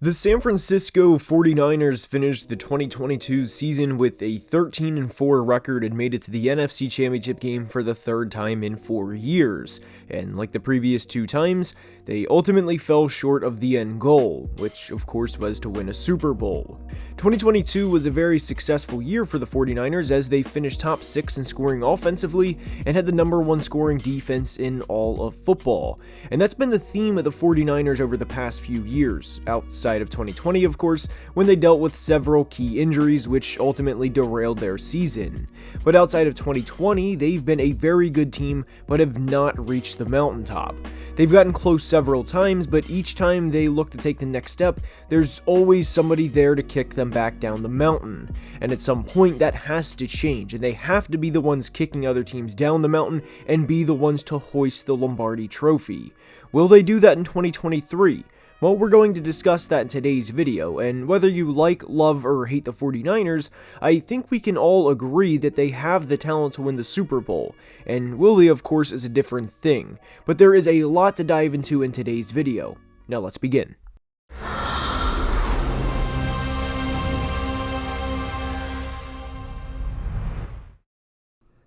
The San Francisco 49ers finished the 2022 season with a 13-4 record and made it to the NFC Championship game for the third time in 4 years. And like the previous two times, they ultimately fell short of the end goal, which of course was to win a Super Bowl. 2022 was a very successful year for the 49ers as they finished top 6 in scoring offensively and had the number 1 scoring defense in all of football. And that's been the theme of the 49ers over the past few years, outside of 2020 of course, when they dealt with several key injuries which ultimately derailed their season. But outside of 2020, they've been a very good team but have not reached the mountaintop. They've gotten close several times, but each time they look to take the next step, there's always somebody there to kick them back down the mountain. And at some point that has to change, and they have to be the ones kicking other teams down the mountain and be the ones to hoist the Lombardi Trophy. Will they do that in 2023? Well, we're going to discuss that in today's video, and whether you like, love, or hate the 49ers, I think we can all agree that they have the talent to win the Super Bowl, and will they, of course, is a different thing, but there is a lot to dive into in today's video. Now let's begin.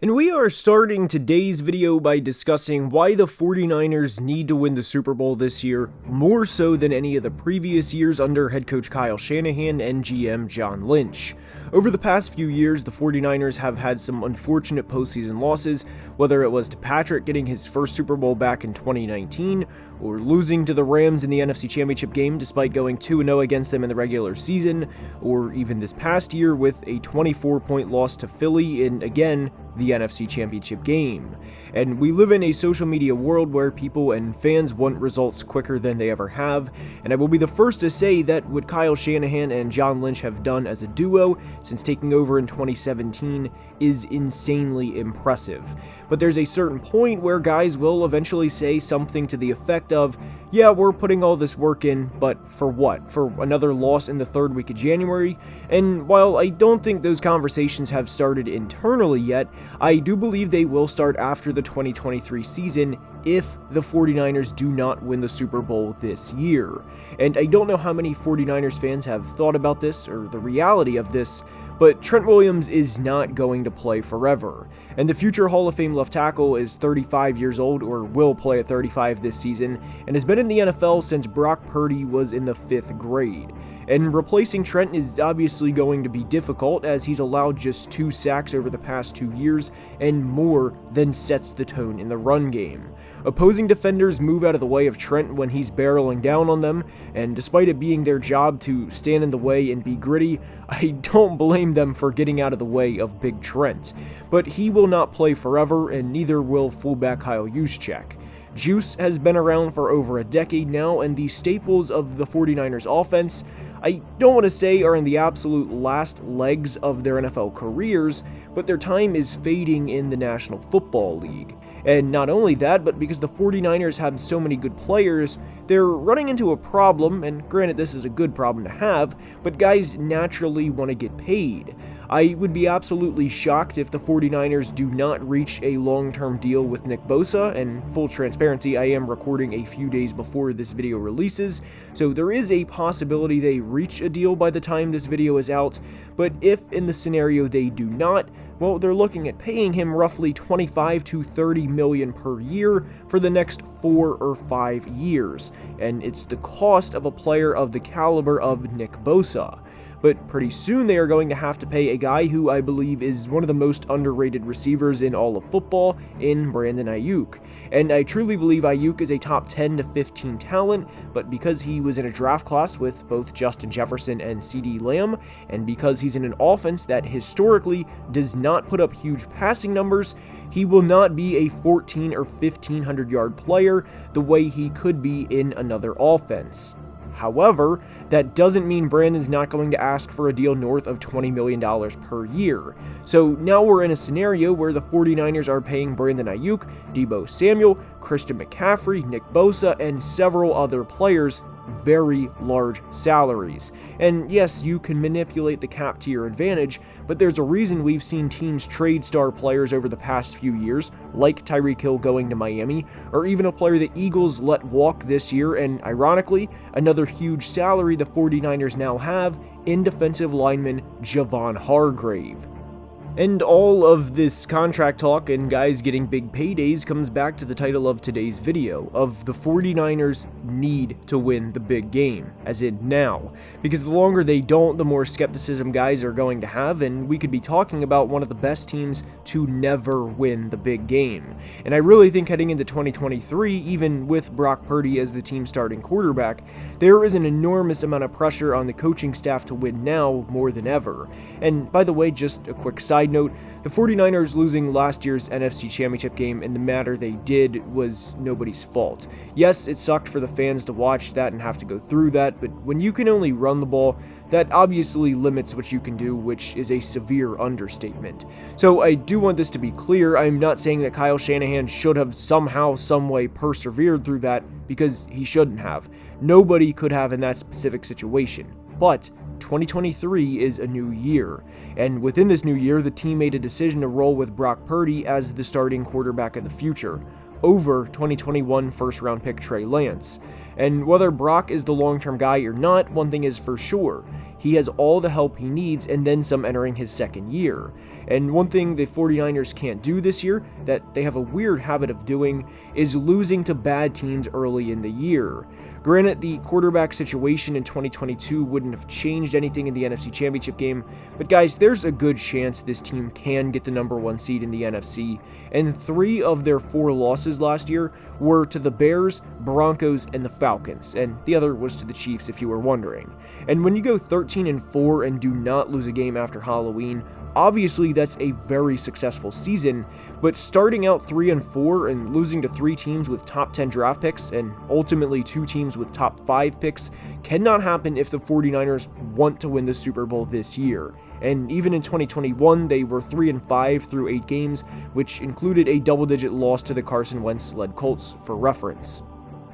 And we are starting today's video by discussing why the 49ers need to win the Super Bowl this year, more so than any of the previous years under head coach Kyle Shanahan and GM John Lynch. Over the past few years, the 49ers have had some unfortunate postseason losses, whether it was to Patrick getting his first Super Bowl back in 2019, or losing to the Rams in the NFC Championship game despite going 2-0 against them in the regular season, or even this past year with a 24-point loss to Philly in, again, the NFC Championship game. And we live in a social media world where people and fans want results quicker than they ever have, and I will be the first to say that what Kyle Shanahan and John Lynch have done as a duo since taking over in 2017 is insanely impressive. But there's a certain point where guys will eventually say something to the effect of, yeah, we're putting all this work in, but for what? For another loss in the third week of January? And while I don't think those conversations have started internally yet, I do believe they will start after the 2023 season if the 49ers do not win the Super Bowl this year. And I don't know how many 49ers fans have thought about this or the reality of this, but Trent Williams is not going to play forever. And the future Hall of Fame left tackle is 35 years old, or will play at 35 this season, and has been in the NFL since Brock Purdy was in the 5th grade. And replacing Trent is obviously going to be difficult as he's allowed just 2 sacks over the past 2 years and more than sets the tone in the run game. Opposing defenders move out of the way of Trent when he's barreling down on them, and despite it being their job to stand in the way and be gritty, I don't blame them for getting out of the way of Big Trent. But he will not play forever, and neither will fullback Kyle Juszczyk. Juice has been around for over a decade now, and the staples of the 49ers offense, I don't want to say are in the absolute last legs of their NFL careers, but their time is fading in the National Football League. And not only that, but because the 49ers have so many good players, they're running into a problem, and granted this is a good problem to have, but guys naturally want to get paid. I would be absolutely shocked if the 49ers do not reach a long-term deal with Nick Bosa, and full transparency, I am recording a few days before this video releases, so there is a possibility they reach a deal by the time this video is out, but if in the scenario they do not, well, they're looking at paying him roughly $25 to $30 million per year for the next 4 or 5 years, and it's the cost of a player of the caliber of Nick Bosa. But pretty soon they are going to have to pay a guy who I believe is one of the most underrated receivers in all of football in Brandon Aiyuk. And I truly believe Aiyuk is a top 10 to 15 talent, but because he was in a draft class with both Justin Jefferson and CeeDee Lamb, and because he's in an offense that historically does not put up huge passing numbers, he will not be a 1,400 or 1,500 yard player the way he could be in another offense. However, that doesn't mean Brandon's not going to ask for a deal north of $20 million per year. So now we're in a scenario where the 49ers are paying Brandon Aiyuk, Deebo Samuel, Christian McCaffrey, Nick Bosa, and several other players very large salaries. And yes, you can manipulate the cap to your advantage, but there's a reason we've seen teams trade star players over the past few years, like Tyreek Hill going to Miami, or even a player the Eagles let walk this year, and ironically, another huge salary the 49ers now have in defensive lineman Javon Hargrave. And all of this contract talk and guys getting big paydays comes back to the title of today's video, of the 49ers need to win the big game, as in now, because the longer they don't, the more skepticism guys are going to have, and we could be talking about one of the best teams to never win the big game. And I really think heading into 2023, even with Brock Purdy as the team's starting quarterback, there is an enormous amount of pressure on the coaching staff to win now more than ever. And by the way, just a quick side note, the 49ers losing last year's NFC Championship game in the manner they did was nobody's fault. Yes, it sucked for the fans to watch that and have to go through that, but when you can only run the ball, that obviously limits what you can do, which is a severe understatement. So I do want this to be clear. I'm not saying that Kyle Shanahan should have somehow, someway persevered through that, because he shouldn't have. Nobody could have in that specific situation. But 2023 is a new year, and within this new year, the team made a decision to roll with Brock Purdy as the starting quarterback of the future, over 2021 first-round pick Trey Lance. And whether Brock is the long-term guy or not, one thing is for sure. He has all the help he needs and then some entering his second year. And one thing the 49ers can't do this year, that they have a weird habit of doing, is losing to bad teams early in the year. Granted, the quarterback situation in 2022 wouldn't have changed anything in the NFC Championship game, but guys, there's a good chance this team can get the number 1 seed in the NFC, and 3 of their 4 losses last year were to the Bears, Broncos, and the Falcons, and the other was to the Chiefs if you were wondering. And when you go 13-4 and do not lose a game after Halloween, obviously that's a very successful season, but starting out 3-4 and losing to 3 teams with top 10 draft picks and ultimately 2 teams with top 5 picks cannot happen if the 49ers want to win the Super Bowl this year. And even in 2021, they were 3-5 through 8 games, which included a double-digit loss to the Carson Wentz-led Colts, for reference.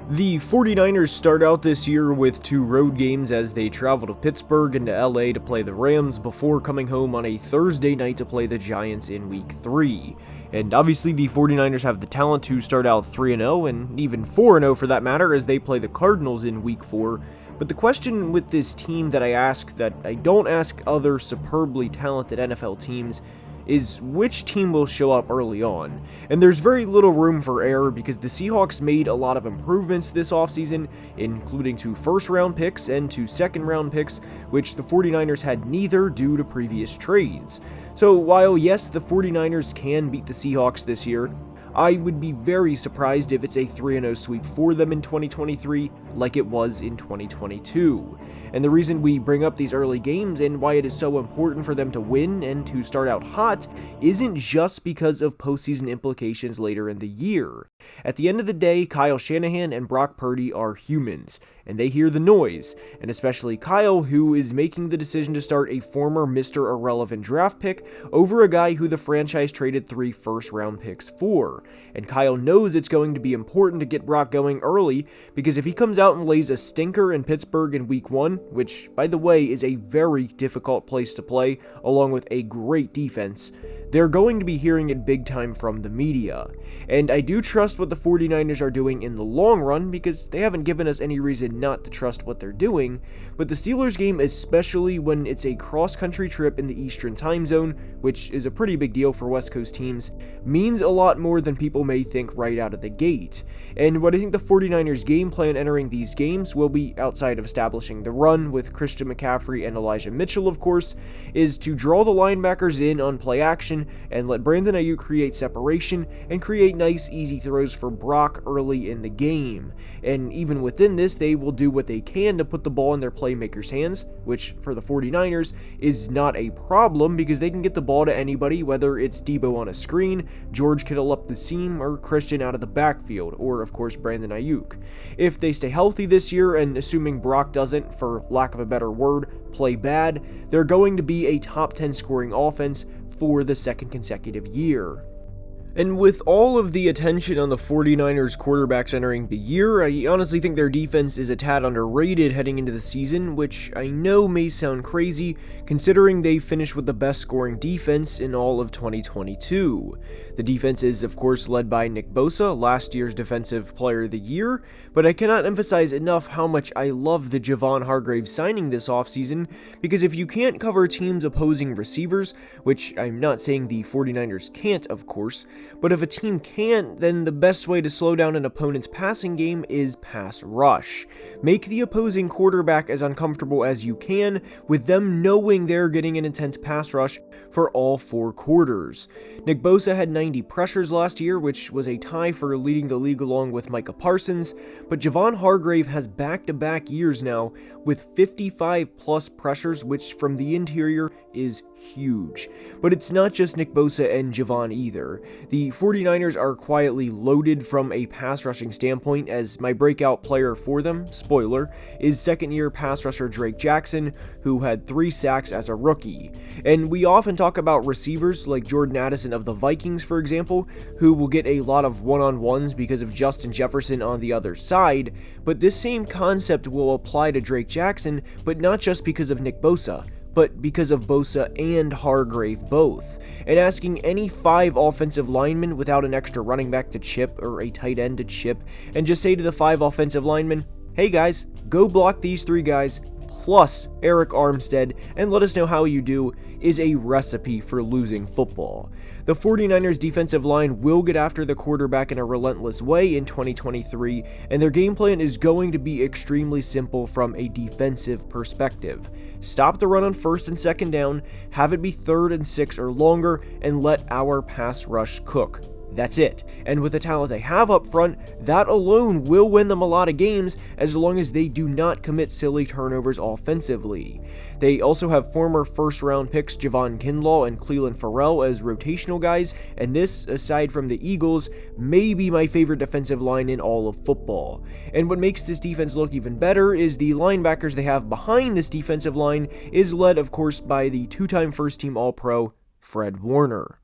The 49ers start out this year with 2 road games as they travel to Pittsburgh and to LA to play the Rams before coming home on a Thursday night to play the Giants in Week 3. And obviously the 49ers have the talent to start out 3-0 and even 4-0 for that matter as they play the Cardinals in Week 4. But the question with this team that I ask that I don't ask other superbly talented NFL teams is which team will show up early on. And there's very little room for error because the Seahawks made a lot of improvements this offseason, including 2 first-round picks and 2 second-round picks, which the 49ers had neither due to previous trades. So while yes, the 49ers can beat the Seahawks this year, I would be very surprised if it's a 3-0 sweep for them in 2023 like it was in 2022. And the reason we bring up these early games and why it is so important for them to win and to start out hot isn't just because of postseason implications later in the year. At the end of the day, Kyle Shanahan and Brock Purdy are humans, and they hear the noise, and especially Kyle, who is making the decision to start a former Mr. Irrelevant draft pick over a guy who the franchise traded 3 first-round picks for. And Kyle knows it's going to be important to get Brock going early, because if he comes out and lays a stinker in Pittsburgh in Week 1, which, by the way, is a very difficult place to play, along with a great defense, they're going to be hearing it big time from the media. And I do trust what the 49ers are doing in the long run because they haven't given us any reason not to trust what they're doing, but the Steelers game, especially when it's a cross-country trip in the Eastern time zone, which is a pretty big deal for West Coast teams, means a lot more than people may think right out of the gate. And what I think the 49ers game plan entering these games will be, outside of establishing the run with Christian McCaffrey and Elijah Mitchell of course, is to draw the linebackers in on play action and let Brandon Ayuk create separation and create nice easy throws for Brock early in the game. And even within this, they will do what they can to put the ball in their playmakers' hands, which for the 49ers is not a problem because they can get the ball to anybody, whether it's Debo on a screen, George Kittle up the seam, or Christian out of the backfield, or of course Brandon Ayuk. If they stay healthy this year, and assuming Brock doesn't, for lack of a better word, play bad, they're going to be a top 10 scoring offense for the second consecutive year. And with all of the attention on the 49ers quarterbacks entering the year, I honestly think their defense is a tad underrated heading into the season, which I know may sound crazy considering they finished with the best scoring defense in all of 2022. The defense is of course led by Nick Bosa, last year's Defensive Player of the Year, but I cannot emphasize enough how much I love the Javon Hargrave signing this offseason, because if you can't cover teams' opposing receivers, which I'm not saying the 49ers can't of course, but if a team can't, then the best way to slow down an opponent's passing game is pass rush. Make the opposing quarterback as uncomfortable as you can, with them knowing they're getting an intense pass rush for all 4 quarters. Nick Bosa had 90 pressures last year, which was a tie for leading the league along with Micah Parsons, but Javon Hargrave has back-to-back years now with 55 plus pressures, which from the interior is huge. But it's not just Nick Bosa and Javon either. The 49ers are quietly loaded from a pass rushing standpoint, as my breakout player for them, spoiler, is second-year pass rusher Drake Jackson, who had 3 sacks as a rookie. And we often talk about receivers like Jordan Addison of the Vikings, for example, who will get a lot of one-on-ones because of Justin Jefferson on the other side, but this same concept will apply to Drake Jackson, but not just because of Nick Bosa, but because of Bosa and Hargrave both. And asking any 5 offensive linemen without an extra running back to chip or a tight end to chip, and just say to the 5 offensive linemen, hey guys, go block these 3 guys, plus Eric Armstead, and let us know how you do, is a recipe for losing football. The 49ers defensive line will get after the quarterback in a relentless way in 2023, and their game plan is going to be extremely simple from a defensive perspective. Stop the run on 1st and 2nd down, have it be 3rd and 6 or longer, and let our pass rush cook. That's it. And with the talent they have up front, that alone will win them a lot of games as long as they do not commit silly turnovers offensively. They also have former first-round picks Javon Kinlaw and Clelin Ferrell as rotational guys, and this, aside from the Eagles, may be my favorite defensive line in all of football. And what makes this defense look even better is the linebackers they have behind this defensive line is led, of course, by the 2-time first-team All-Pro, Fred Warner.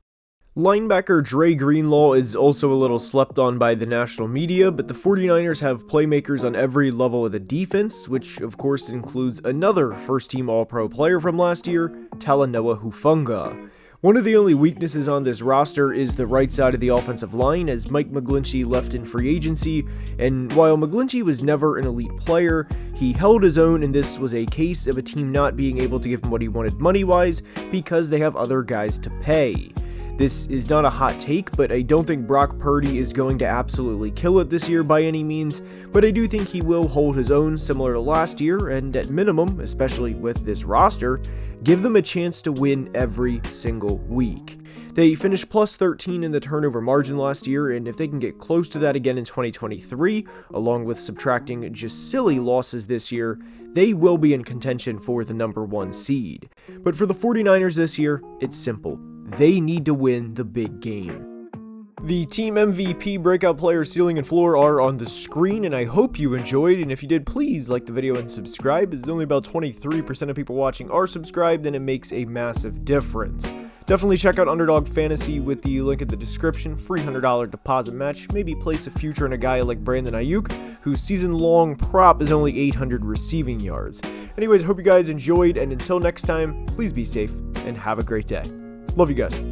Linebacker Dre Greenlaw is also a little slept on by the national media, but the 49ers have playmakers on every level of the defense, which of course includes another first-team All-Pro player from last year, Talanoa Hufanga. One of the only weaknesses on this roster is the right side of the offensive line, as Mike McGlinchey left in free agency, and while McGlinchey was never an elite player, he held his own, and this was a case of a team not being able to give him what he wanted money-wise because they have other guys to pay. This is not a hot take, but I don't think Brock Purdy is going to absolutely kill it this year by any means, but I do think he will hold his own similar to last year, and at minimum, especially with this roster, give them a chance to win every single week. They finished plus 13 in the turnover margin last year, and if they can get close to that again in 2023, along with subtracting just silly losses this year, they will be in contention for the number 1 seed. But for the 49ers this year, it's simple. They need to win the big game. The team MVP, breakout player, ceiling, and floor are on the screen, and I hope you enjoyed, and if you did, please like the video and subscribe, as only about 23% of people watching are subscribed, and it makes a massive difference. Definitely check out Underdog Fantasy with the link in the description, free $100 deposit match, maybe place a future in a guy like Brandon Ayuk, whose season-long prop is only 800 receiving yards. Anyways, hope you guys enjoyed, and until next time, please be safe, and have a great day. Love you guys.